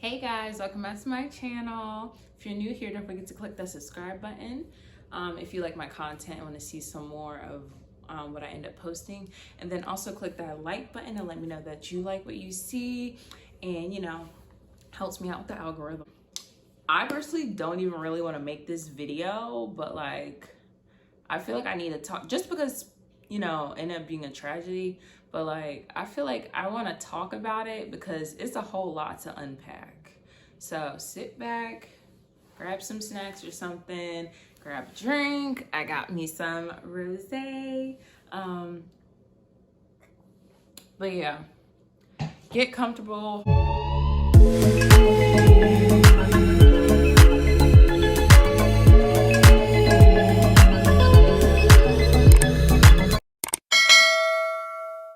Hey guys, welcome back to my channel. If you're new here, don't forget to click the subscribe button. If you like my content and want to see some more of what I end up posting, and then also click that like button and let me know that you like what you see, and helps me out with the algorithm. I personally don't even really want to make this video, but like I feel like I need to talk just because ended up being a tragedy, but like I feel like I want to talk about it because it's a whole lot to unpack. So sit back, grab some snacks or something, grab a drink. I got me some rosé. But yeah, get comfortable.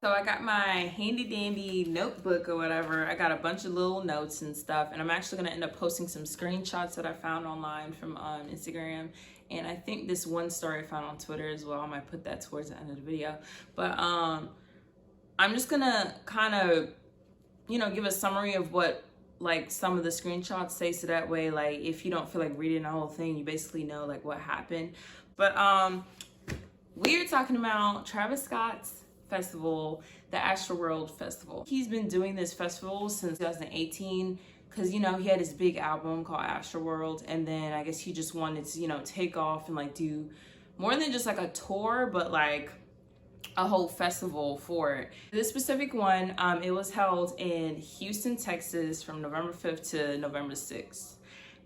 So I got my handy dandy notebook or whatever. I got a bunch of little notes and stuff, and I'm actually gonna end up posting some screenshots that I found online from Instagram, and I think this one story I found on Twitter as well. I might put that towards the end of the video. But I'm just gonna kind of give a summary of what like some of the screenshots say, so that way like if you don't feel like reading the whole thing, you basically know like what happened. But we are talking about Travis Scott's festival, the AstroWorld festival. He's been doing this festival since 2018 because he had his big album called AstroWorld, and then I guess he just wanted to take off and like do more than just like a tour, but like a whole festival for it. This specific one, it was held in Houston, Texas from November 5th to November 6th.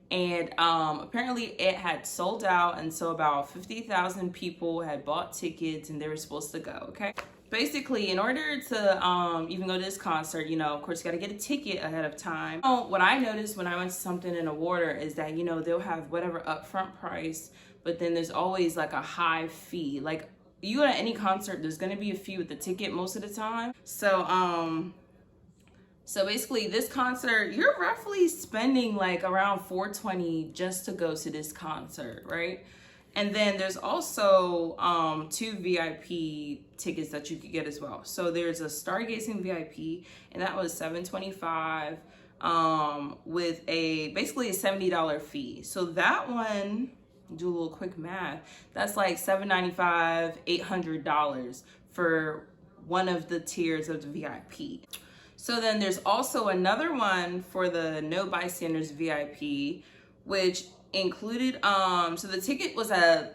And apparently it had sold out, and so about 50,000 people had bought tickets and they were supposed to go, okay? Basically, in order to even go to this concert, of course, you got to get a ticket ahead of time. What I noticed when I went to something in the water is that, they'll have whatever upfront price, but then there's always like a high fee. Like, you go to any concert, there's going to be a fee with the ticket most of the time. So basically this concert, you're roughly spending like around $420 just to go to this concert, right? And then there's also 2 VIP tickets that you could get as well. So there's a stargazing VIP, and that was $725 with basically a $70 fee. So that one, do a little quick math, that's like $795, $800 for one of the tiers of the VIP. So then there's also another one for the no bystanders VIP, which included so the ticket was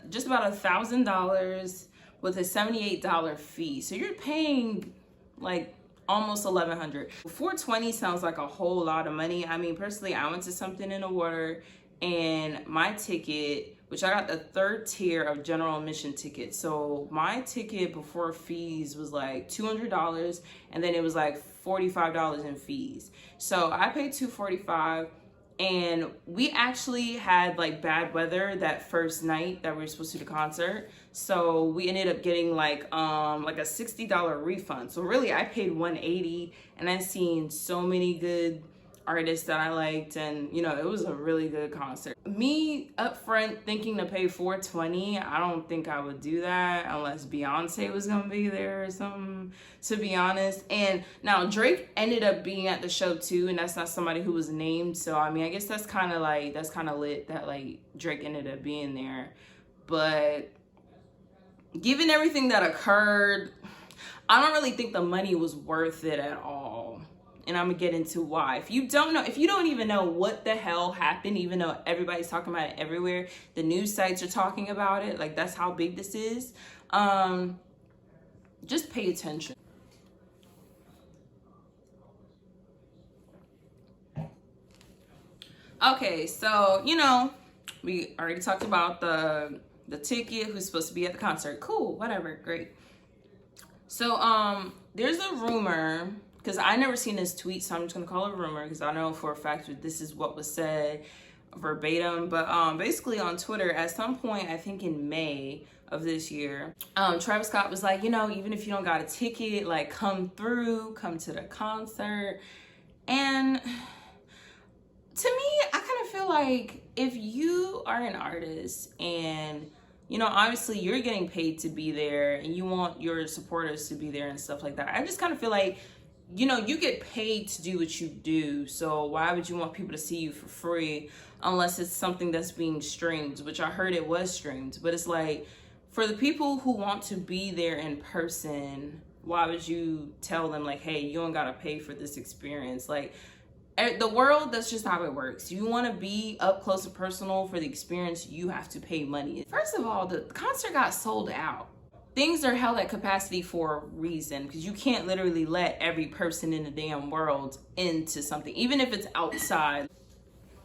just about $1,000 with a $78 fee. So you're paying like almost $1,100. $420 sounds like a whole lot of money. I mean, personally, I went to something in the water, and my ticket, which I got the 3rd tier of general admission ticket. So my ticket before fees was like $200, and then it was like $45 in fees. So I paid $245, and we actually had like bad weather that first night that we were supposed to do the concert. So we ended up getting like a $60 refund. So really I paid $180, and I've seen so many good artists that I liked, and it was a really good concert. Me up front thinking to pay $420, I don't think I would do that unless Beyonce was gonna be there or something, to be honest. And now Drake ended up being at the show too, and that's not somebody who was named, so I mean I guess that's kind of lit that like Drake ended up being there. But given everything that occurred, I don't really think the money was worth it at all. And I'm gonna get into why. If you don't even know what the hell happened, even though everybody's talking about it everywhere, the news sites are talking about it, like that's how big this is, just pay attention. Okay, so we already talked about the ticket, who's supposed to be at the concert. Cool, whatever, great. So there's a rumor, because I never seen this tweet, so I'm just gonna call it a rumor because I know for a fact that this is what was said verbatim. But basically on Twitter, at some point, I think in May of this year, Travis Scott was like, even if you don't got a ticket, like come to the concert. And to me, I kind of feel like if you are an artist and obviously you're getting paid to be there and you want your supporters to be there and stuff like that, I just kind of feel like you know, you get paid to do what you do, so why would you want people to see you for free unless it's something that's being streamed, which I heard it was streamed. But it's like, for the people who want to be there in person, why would you tell them like, hey, you don't gotta pay for this experience? Like, the world, that's just how it works. You want to be up close and personal for the experience, you have to pay money. First of all, the concert got sold out. Things are held at capacity for a reason, because you can't literally let every person in the damn world into something, even if it's outside.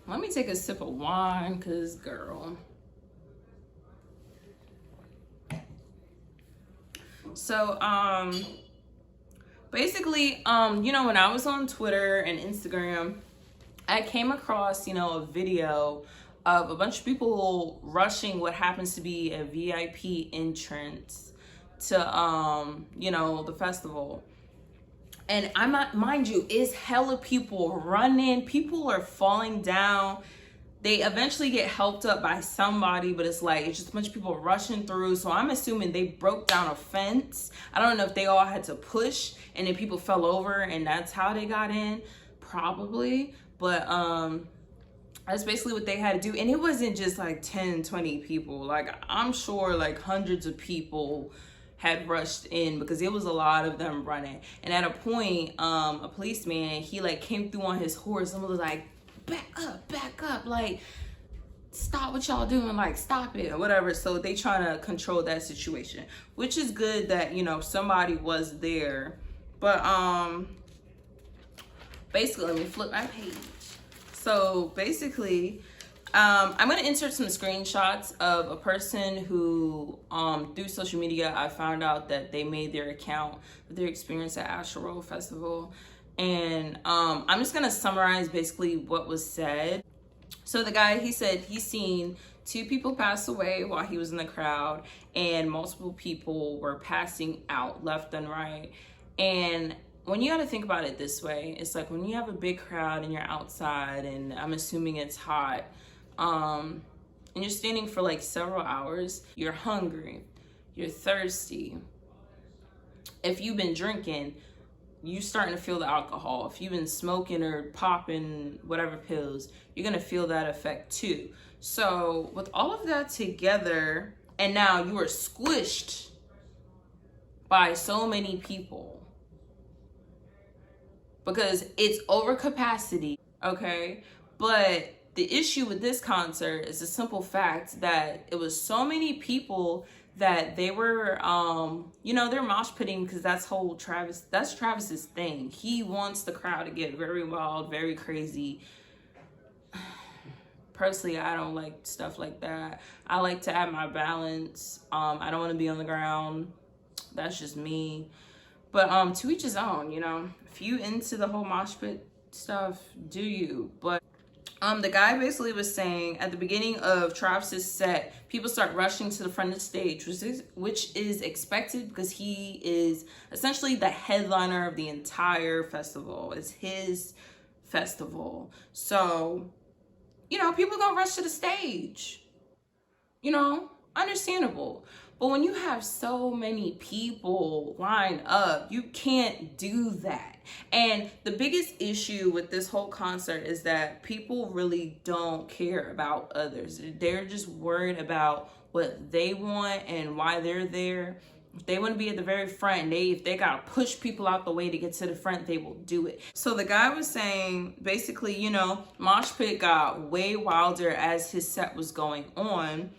Let me take a sip of wine, because girl. So, basically, you know, when I was on Twitter and Instagram, I came across, you know, a video of a bunch of people rushing what happens to be a VIP entrance to, you know, the festival. And I'm not, mind you, it's hella people running, people are falling down. They eventually get helped up by somebody, but it's like, it's just a bunch of people rushing through. So I'm assuming they broke down a fence. I don't know if they all had to push and then people fell over and that's how they got in, probably. But that's basically what they had to do. And it wasn't just like 10, 20 people. Like, I'm sure like hundreds of people had rushed in, because it was a lot of them running. And at a point, a policeman, he like came through on his horse and was like, back up, like, stop what y'all doing, like, stop it, or whatever. So they trying to control that situation, which is good that, you know, somebody was there. But basically, let me flip my page. So basically, I'm gonna insert some screenshots of a person who, through social media, I found out that they made their account with their experience at AstroWorld Festival. And I'm just gonna summarize basically what was said. So the guy, he said he's seen 2 people pass away while he was in the crowd, and multiple people were passing out left and right. And when you got to think about it this way, it's like when you have a big crowd and you're outside, and I'm assuming it's hot, and you're standing for like several hours, you're hungry, you're thirsty. If you've been drinking, you starting to feel the alcohol. If you've been smoking or popping whatever pills, you're gonna feel that effect too. So with all of that together, and now you are squished by so many people because it's over capacity, okay? But the issue with this concert is the simple fact that it was so many people that they were, you know, they're mosh pitting, because that's Travis's thing. He wants the crowd to get very wild, very crazy. Personally, I don't like stuff like that. I like to have my balance. I don't want to be on the ground. That's just me. But to each his own, you know. If you into the whole mosh pit stuff, do you. But the guy basically was saying at the beginning of Travis's set, people start rushing to the front of the stage, which is expected, because he is essentially the headliner of the entire festival. It's his festival. So, you know, people gonna rush to the stage. You know, understandable. But when you have so many people line up, you can't do that. And the biggest issue with this whole concert is that people really don't care about others. They're just worried about what they want and why they're there. If they want to be at the very front, if they gotta push people out the way to get to the front, they will do it. So the guy was saying, basically, you know, mosh pit got way wilder as his set was going on.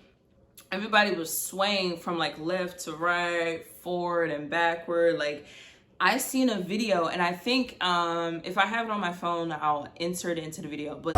Everybody was swaying from like left to right, forward and backward. Like, I seen a video, and I think if I have it on my phone, I'll insert it into the video. But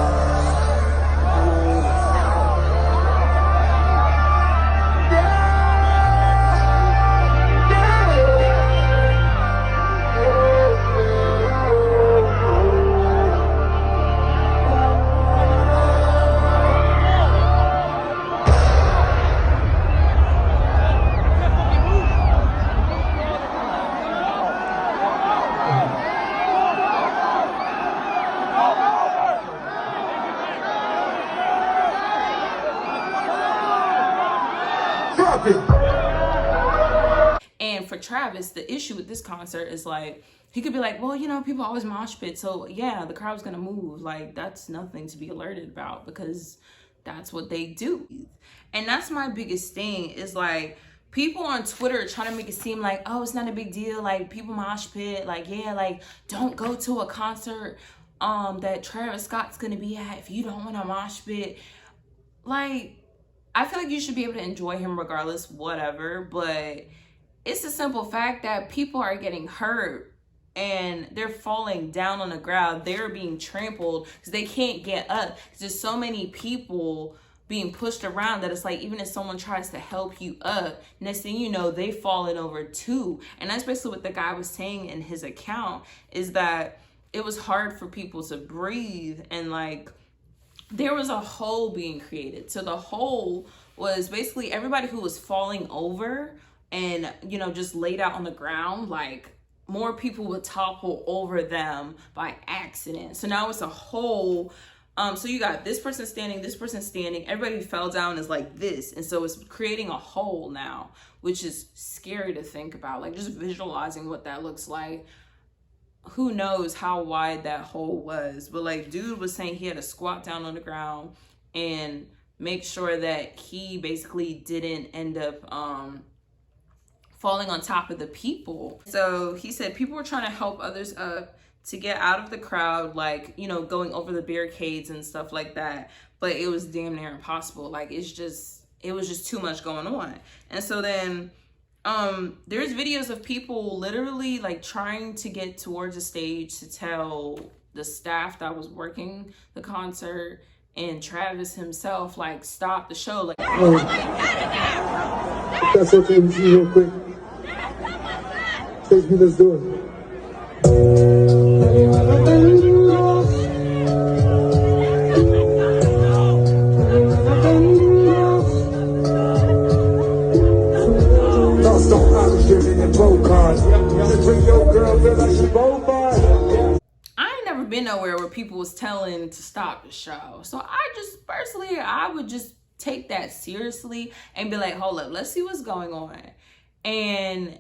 Travis, the issue with this concert is like, he could be like, well, you know, people always mosh pit, so yeah, the crowd's gonna move. Like, that's nothing to be alerted about because that's what they do. And that's my biggest thing is like, people on Twitter trying to make it seem like, oh, it's not a big deal. Like, people mosh pit. Like, yeah, like, don't go to a concert that Travis Scott's gonna be at if you don't want to mosh pit. Like, I feel like you should be able to enjoy him regardless, whatever. But it's the simple fact that people are getting hurt and they're falling down on the ground. They're being trampled because they can't get up. There's so many people being pushed around that it's like, even if someone tries to help you up, next thing you know, they falling over too. And that's basically what the guy was saying in his account, is that it was hard for people to breathe, and like, there was a hole being created. So the hole was basically everybody who was falling over and, you know, just laid out on the ground, like, more people would topple over them by accident. So now it's a hole. So you got this person standing, everybody fell down is like this. And so it's creating a hole now, which is scary to think about. Like, just visualizing what that looks like. Who knows how wide that hole was. But like, dude was saying he had to squat down on the ground and make sure that he basically didn't end up falling on top of the people. So he said people were trying to help others up to get out of the crowd, like, you know, going over the barricades and stuff like that. But it was damn near impossible. Like, it was just too much going on. And so then there's videos of people literally like trying to get towards the stage to tell the staff that was working the concert and Travis himself, like, stop the show. Like, that's okay with you, real quick. Take me, let's do it. I ain't never been nowhere where people was telling to stop the show. So I just personally, I would just take that seriously and be like, hold up, let's see what's going on. And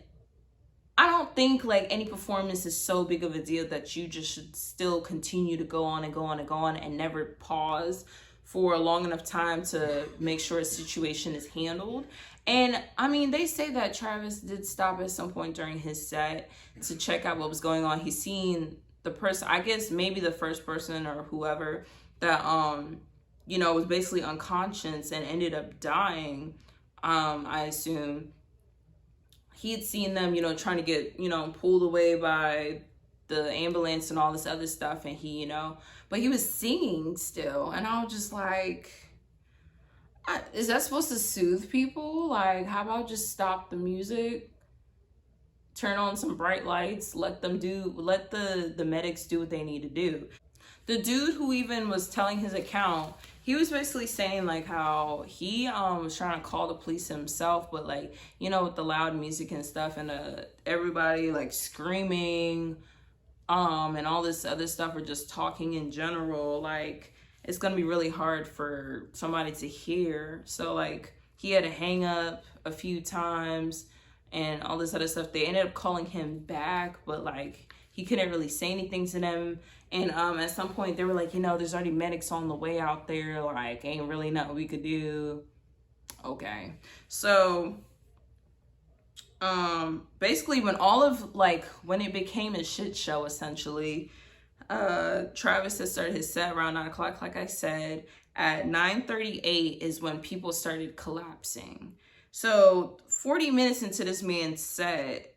I don't think like any performance is so big of a deal that you just should still continue to go on and go on and go on and never pause for a long enough time to make sure a situation is handled. And I mean, they say that Travis did stop at some point during his set to check out what was going on. He's seen the person, I guess maybe the first person or whoever that, you know, was basically unconscious and ended up dying, I assume. He'd seen them, you know, trying to get, you know, pulled away by the ambulance and all this other stuff. And he, you know, but he was singing still. And I was just like, is that supposed to soothe people? Like, how about just stop the music, turn on some bright lights, let the medics do what they need to do. The dude who even was telling his account, he was basically saying like how he was trying to call the police himself, but like, you know, with the loud music and stuff and everybody like screaming and all this other stuff, or just talking in general, like, it's gonna be really hard for somebody to hear. So like, he had to hang up a few times and all this other stuff. They ended up calling him back, but like, he couldn't really say anything to them. And at some point they were like, you know, there's already medics on the way out there, like, ain't really nothing we could do. Okay, so basically when it became a shit show, essentially, Travis had started his set around 9 o'clock, like I said. At 9:38 is when people started collapsing. So 40 minutes into this man's set,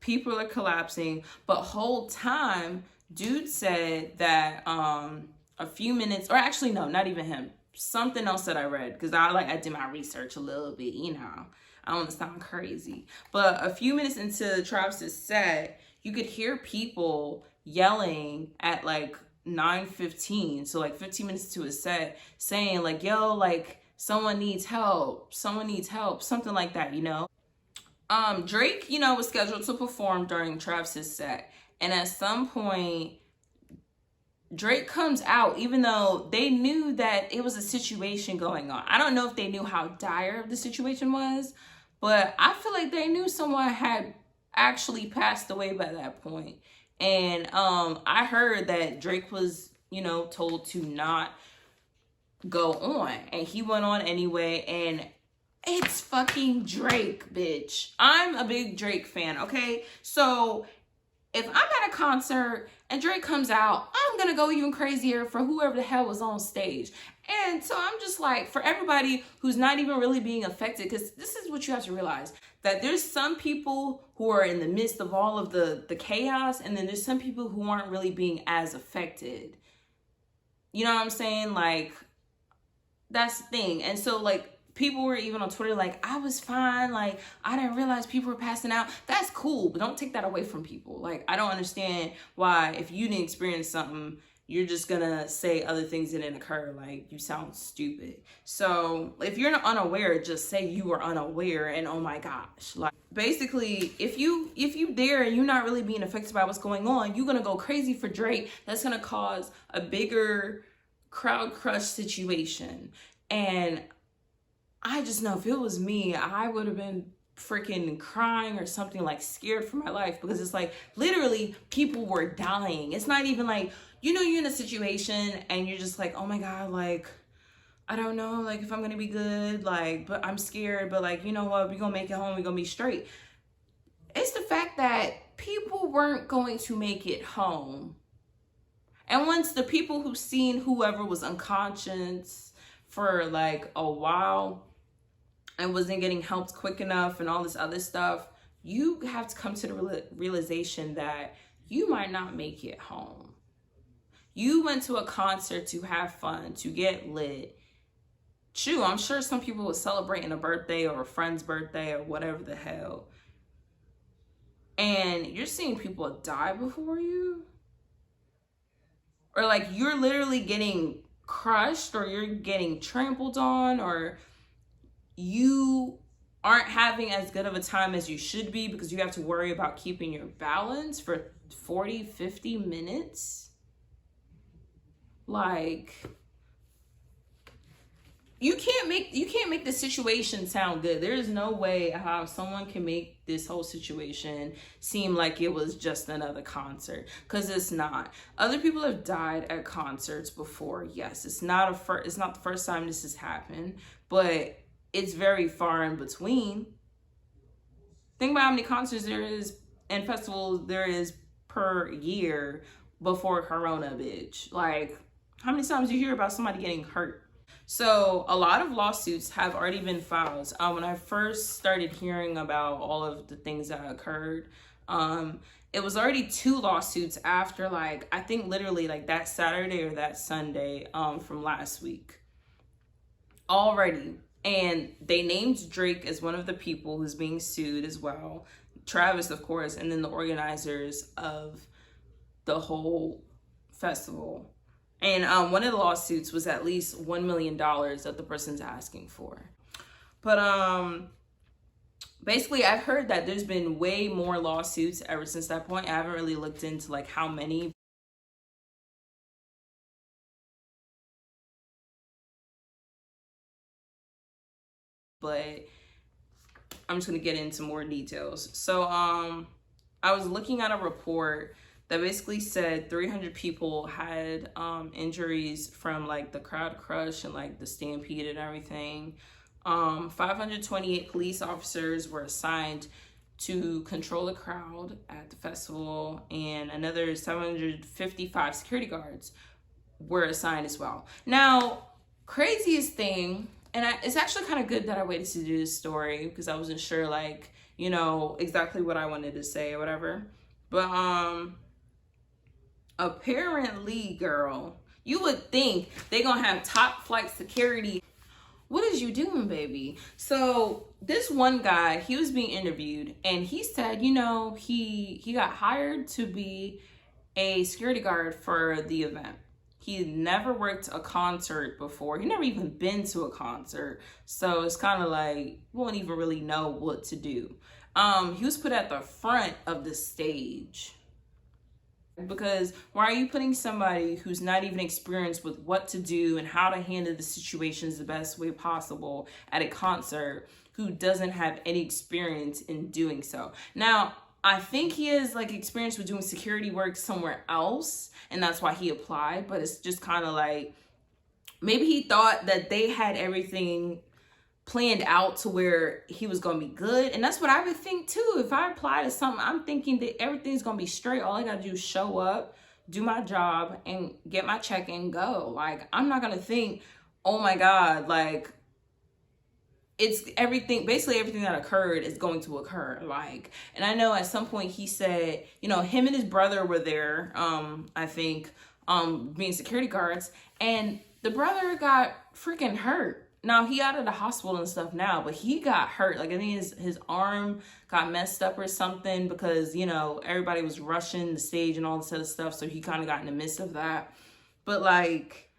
people are collapsing, but whole time, dude said that a few minutes, or actually no, not even him, something else that I read, because I did my research a little bit, you know, I don't want to sound crazy, but a few minutes into Travis's set, you could hear people yelling at like 9:15, so like 15 minutes to his set, saying like, yo, like, someone needs help, something like that, you know. Drake, you know, was scheduled to perform during Travis's set, and at some point Drake comes out, even though they knew that it was a situation going on. I don't know if they knew how dire the situation was, but I feel like they knew someone had actually passed away by that point. And I heard that Drake was, you know, told to not go on, and he went on anyway. And it's fucking Drake, bitch. I'm a big Drake fan, okay? So if I'm at a concert and Drake comes out, I'm gonna go even crazier for whoever the hell was on stage. And so I'm just like, for everybody who's not even really being affected, because this is what you have to realize, that there's some people who are in the midst of all of the chaos, and then there's some people who aren't really being as affected. You know what I'm saying? Like, that's the thing. And so, like, people were even on Twitter like, I was fine, like, I didn't realize people were passing out. That's cool, but don't take that away from people. Like, I don't understand why, if you didn't experience something, you're just gonna say other things didn't occur. Like, you sound stupid. So if you're unaware, just say you were unaware, and oh my gosh. Like, basically, if you there and you're not really being affected by what's going on, you're gonna go crazy for Drake. That's gonna cause a bigger crowd crush situation. And I just know if it was me, I would have been freaking crying or something, like scared for my life, because it's like literally people were dying. It's not even like, you know, you're in a situation and you're just like, oh my God, like, I don't know, like if I'm gonna be good, like, but I'm scared, but like, you know what, we're gonna make it home, we're gonna be straight. It's the fact that people weren't going to make it home. And once the people who seen whoever was unconscious for like a while and wasn't getting helped quick enough and all this other stuff, you have to come to the realization that you might not make it home. You went to a concert to have fun, to get lit. True, I'm sure some people were celebrating a birthday or a friend's birthday or whatever the hell. And you're seeing people die before you? Or like you're literally getting crushed, or you're getting trampled on, or you aren't having as good of a time as you should be because you have to worry about keeping your balance for 40, 50 minutes. Like, you can't make the situation sound good. There is no way how someone can make this whole situation seem like it was just another concert, because it's not. Other people have died at concerts before. Yes, it's not the first time this has happened, but it's very far in between. Think about how many concerts there is and festivals there is per year before Corona, bitch. Like, how many times you hear about somebody getting hurt? So a lot of lawsuits have already been filed. When I first started hearing about all of the things that occurred, it was already 2 lawsuits after, like, I think literally like that Saturday or that Sunday from last week already. And they named Drake as one of the people who's being sued as well. Travis, of course, and then the organizers of the whole festival. And one of the lawsuits was at least $1 million that the person's asking for. But basically, I've heard that there's been way more lawsuits ever since that point. I haven't really looked into like how many. But I'm just gonna get into more details. So I was looking at a report that basically said 300 people had injuries from like the crowd crush and like the stampede and everything. 528 police officers were assigned to control the crowd at the festival, and another 755 security guards were assigned as well. Now, craziest thing, and it's actually kind of good that I waited to do this story because I wasn't sure, like, you know, exactly what I wanted to say or whatever. But apparently, girl, you would think they're gonna have top flight security. What is you doing, baby? So this one guy, he was being interviewed, and he said, you know, he got hired to be a security guard for the event. He never worked a concert before. He never even been to a concert. So it's kind of like, won't even really know what to do. He was put at the front of the stage. Because why are you putting somebody who's not even experienced with what to do and how to handle the situations the best way possible at a concert, who doesn't have any experience in doing so? Now, I think he has like experience with doing security work somewhere else, and that's why he applied. But it's just kind of like, maybe he thought that they had everything planned out to where he was gonna be good. And that's what I would think too. If I apply to something, I'm thinking that everything's gonna be straight. All I gotta do is show up, do my job, and get my check and go. Like, I'm not gonna think, oh my God, like, it's everything, basically everything that occurred is going to occur. Like, and I know at some point he said, you know, him and his brother were there, I think, being security guards, and the brother got freaking hurt. Now, he out of the hospital and stuff now, but he got hurt. Like, I think his arm got messed up or something because, you know, everybody was rushing the stage and all this other stuff. So he kind of got in the midst of that. But like,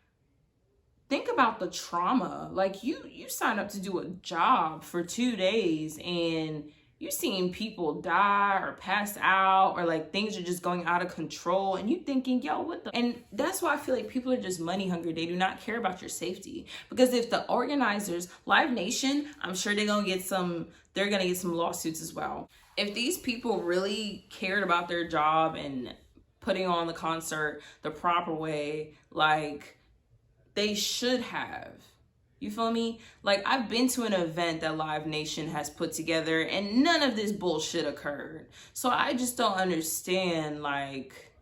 think about the trauma. Like, you signed up to do a job for 2 days and you seeing people die or pass out, or like things are just going out of control, and you thinking, yo, what the? And that's why I feel like people are just money hungry. They do not care about your safety. Because if the organizers, Live Nation, I'm sure they're gonna get some lawsuits as well. If these people really cared about their job and putting on the concert the proper way, like, they should have. You feel me? Like, I've been to an event that Live Nation has put together and none of this bullshit occurred. So I just don't understand, like,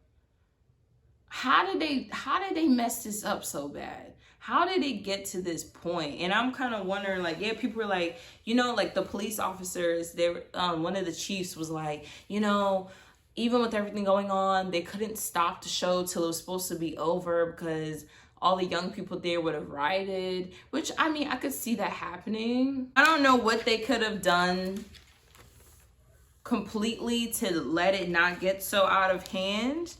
how did they mess this up so bad? How did it get to this point? And I'm kind of wondering, like, yeah, people were like, you know, like the police officers, they were, one of the chiefs was like, you know, even with everything going on, they couldn't stop the show till it was supposed to be over because all the young people there would have rioted, which, I mean, I could see that happening. I don't know what they could have done completely to let it not get so out of hand,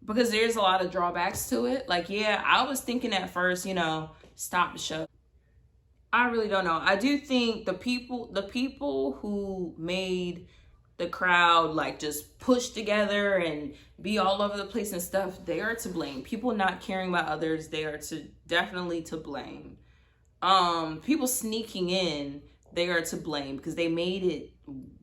because there's a lot of drawbacks to it. Like, yeah, I was thinking at first, you know, stop the show. I really don't know. I do think the people who made the crowd like just push together and be all over the place and stuff, they are to blame. People not caring about others, they are definitely to blame. People sneaking in, they are to blame because they made it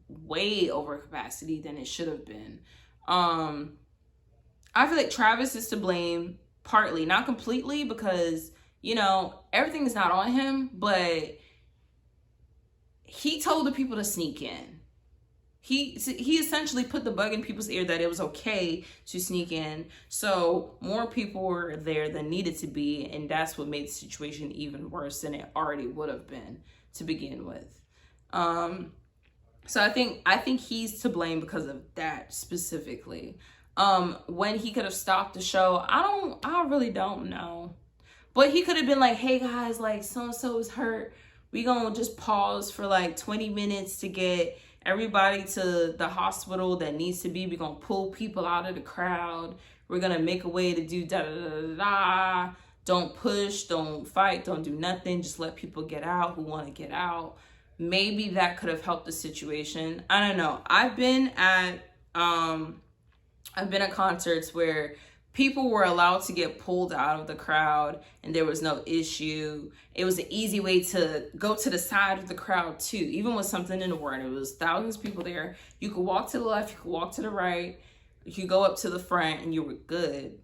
way over capacity than it should have been. I feel like Travis is to blame partly, not completely, because, you know, everything is not on him, but he told the people to sneak in. He essentially put the bug in people's ear that it was okay to sneak in. So more people were there than needed to be. And that's what made the situation even worse than it already would have been to begin with. So I think he's to blame because of that specifically. When he could have stopped the show, I really don't know. But he could have been like, hey guys, like so-and-so is hurt. We gonna just pause for like 20 minutes to get everybody to the hospital that needs to be. We're gonna pull people out of the crowd. We're gonna make a way to do da-da-da-da-da. Don't push, don't fight, don't do nothing. Just let people get out who wanna get out. Maybe that could have helped the situation. I don't know. I've been at concerts where people were allowed to get pulled out of the crowd and there was no issue. It was an easy way to go to the side of the crowd too. Even with something in the word, it was thousands of people there. You could walk to the left, you could walk to the right, you could go up to the front and you were good.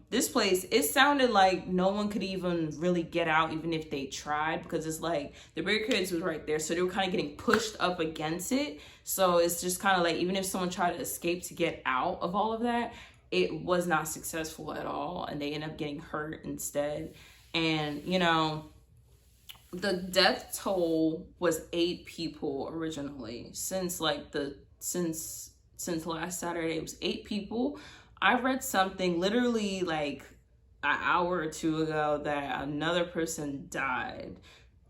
This place, it sounded like no one could even really get out even if they tried, because it's like the barricades was right there. So they were kind of getting pushed up against it. So it's just kind of like, even if someone tried to escape to get out of all of that, it was not successful at all, and they end up getting hurt instead. And, you know, the death toll was 8 people originally. Since last Saturday, it was 8 people. I read something literally like an hour or two ago that another person died.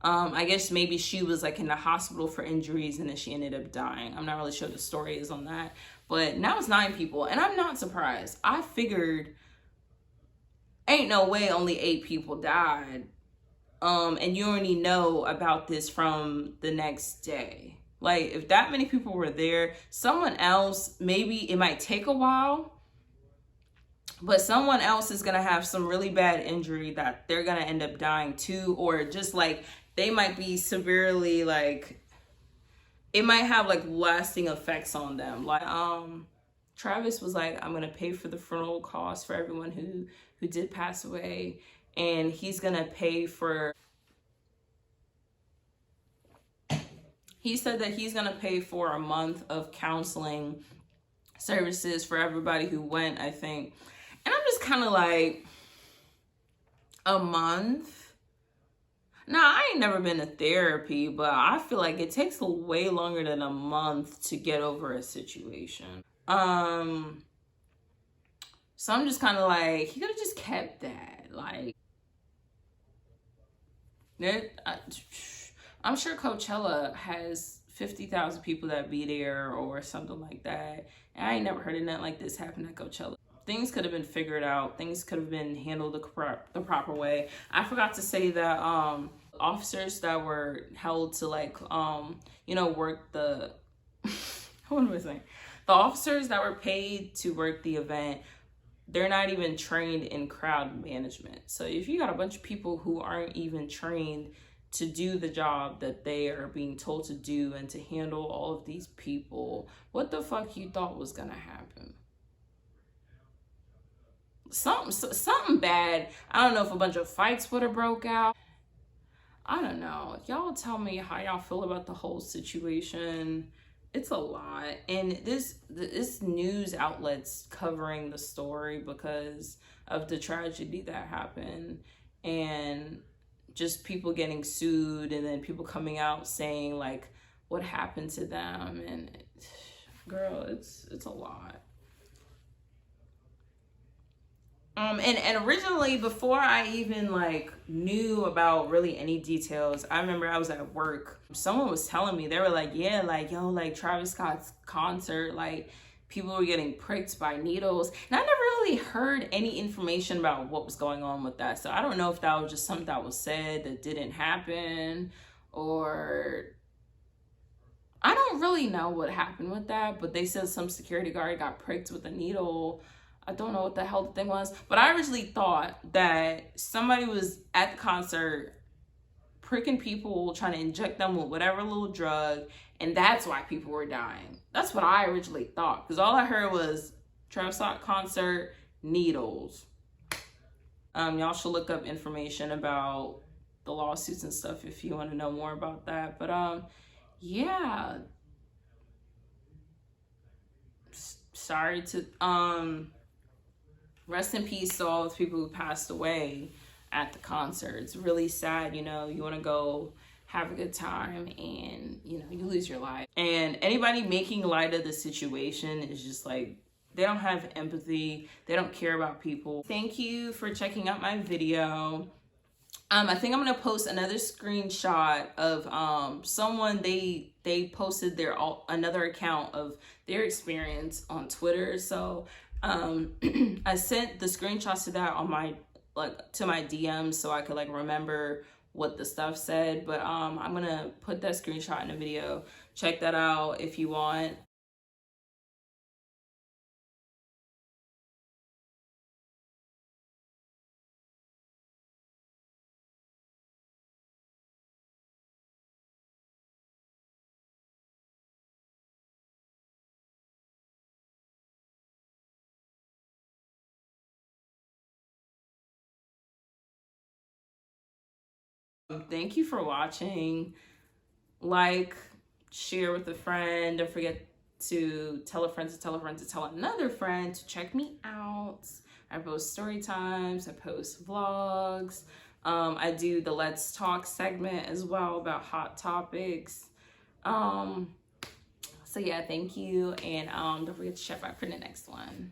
I guess maybe she was like in the hospital for injuries and then she ended up dying. I'm not really sure the story is on that. But now it's 9 people, and I'm not surprised. I figured ain't no way only 8 people died. And you already know about this from the next day. Like, if that many people were there, someone else, maybe it might take a while, but someone else is going to have some really bad injury that they're going to end up dying too, or just like they might be severely like, it might have like lasting effects on them. Like Travis was like, I'm gonna pay for the funeral costs for everyone who did pass away, and he's gonna pay for, he said that he's gonna pay for a month of counseling services for everybody who went, I think. And I'm just kind of like, a month? Now, I ain't never been to therapy, but I feel like it takes way longer than a month to get over a situation. So I'm just kind of like, he could have just kept that. Like, I'm sure Coachella has 50,000 people that be there or something like that. And I ain't never heard of nothing like this happen at Coachella. Things could have been figured out. Things could have been handled the proper way. I forgot to say that officers that were held to like, work the, what am I saying? The officers that were paid to work the event, they're not even trained in crowd management. So if you got a bunch of people who aren't even trained to do the job that they are being told to do and to handle all of these people, what the fuck you thought was gonna happen? Something bad. I don't know if a bunch of fights would have broke out. I don't know. Y'all tell me how y'all feel about the whole situation. It's a lot. And this news outlets covering the story because of the tragedy that happened, and just people getting sued, and then people coming out saying like what happened to them, and girl, it's a lot. And originally, before I even like knew about really any details, I remember I was at work. Someone was telling me, they were like, yeah, like, yo, like Travis Scott's concert, like people were getting pricked by needles. And I never really heard any information about what was going on with that. So I don't know if that was just something that was said that didn't happen, or I don't really know what happened with that. But they said some security guard got pricked with a needle. I don't know what the hell the thing was, but I originally thought that somebody was at the concert pricking people, trying to inject them with whatever little drug, and that's why people were dying. That's what I originally thought, because all I heard was Travis Scott concert, needles. Y'all should look up information about the lawsuits and stuff if you want to know more about that. But yeah. Sorry to rest in peace to all those people who passed away at the concert. It's really sad, you want to go have a good time and, you lose your life. And anybody making light of the situation is just like, they don't have empathy. They don't care about people. Thank you for checking out my video. I think I'm gonna post another screenshot of someone, they posted another account of their experience on Twitter. So I sent the screenshots to that on my to my DMs so I could like remember what the stuff said. But I'm gonna put that screenshot in a video. Check that out if you want. Thank you for watching. Like, share with a friend. Don't forget to tell a friend to tell a friend to tell another friend to check me out. I post story times, I post vlogs. I do the Let's Talk segment as well about hot topics. So yeah, thank you, and don't forget to check back for the next one.